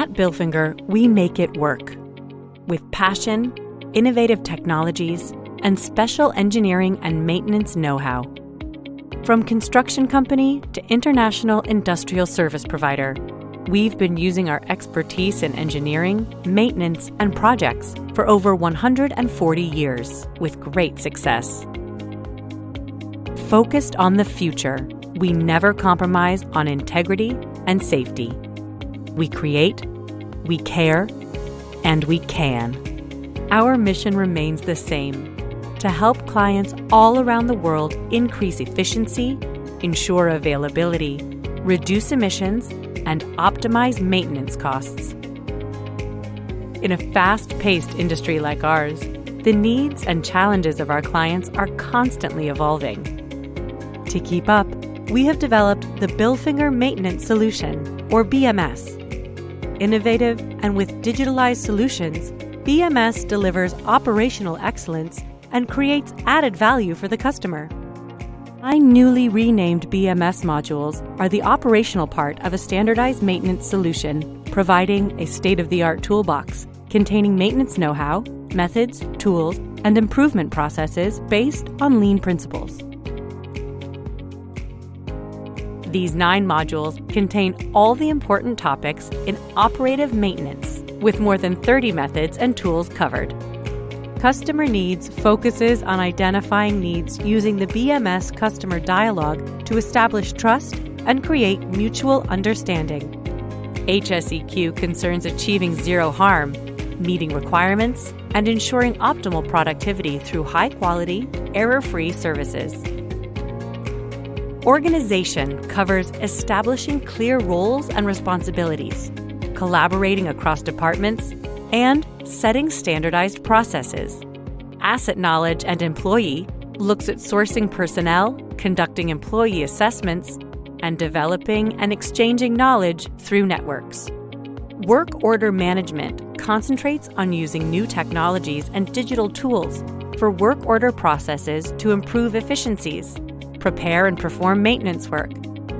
At Bilfinger, we make it work. With passion, innovative technologies, and special engineering and maintenance know-how. From construction company to international industrial service provider, we've been using our expertise in engineering, maintenance, and projects for over 140 years with great success. Focused on the future, we never compromise on integrity and safety. We create, we care, and we can. Our mission remains the same: to help clients all around the world increase efficiency, ensure availability, reduce emissions, and optimize maintenance costs. In a fast-paced industry like ours, the needs and challenges of our clients are constantly evolving. To keep up, we have developed the Bilfinger Maintenance Solution, or BMS. Innovative and with digitalized solutions, BMS delivers operational excellence and creates added value for the customer. 9 newly renamed BMS modules are the operational part of a standardized maintenance solution, providing a state-of-the-art toolbox containing maintenance know-how, methods, tools, and improvement processes based on lean principles. These 9 modules contain all the important topics in operative maintenance, with more than 30 methods and tools covered. Customer Needs focuses on identifying needs using the BMS customer dialogue to establish trust and create mutual understanding. HSEQ concerns achieving zero harm, meeting requirements, and ensuring optimal productivity through high-quality, error-free services. Organization covers establishing clear roles and responsibilities, collaborating across departments, and setting standardized processes. Asset Knowledge and Employee looks at sourcing personnel, conducting employee assessments, and developing and exchanging knowledge through networks. Work Order Management concentrates on using new technologies and digital tools for work order processes to improve efficiencies, prepare and perform maintenance work,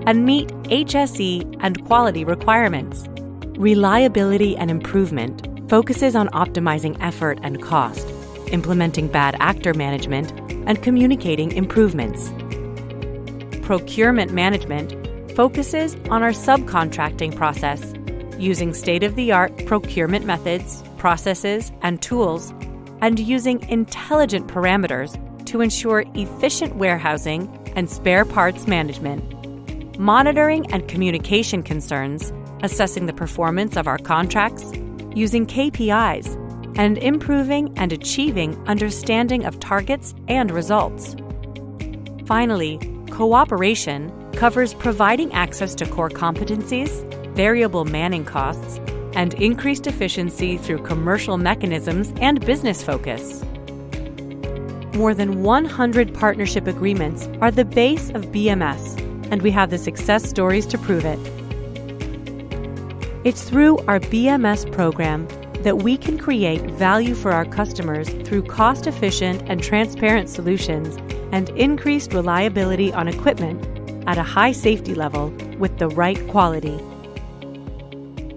and meet HSE and quality requirements. Reliability and Improvement focuses on optimizing effort and cost, implementing bad actor management, and communicating improvements. Procurement Management focuses on our subcontracting process, using state-of-the-art procurement methods, processes, and tools, and using intelligent parameters to ensure efficient warehousing and spare parts management. Monitoring and communication concerns, assessing the performance of our contracts, using KPIs, and improving and achieving understanding of targets and results. Finally, Cooperation covers providing access to core competencies, variable manning costs, and increased efficiency through commercial mechanisms and business focus. More than 100 partnership agreements are the base of BMS, and we have the success stories to prove it. It's through our BMS program that we can create value for our customers through cost-efficient and transparent solutions and increased reliability on equipment at a high safety level with the right quality.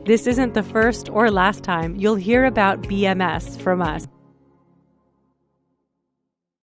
This isn't the first or last time you'll hear about BMS from us.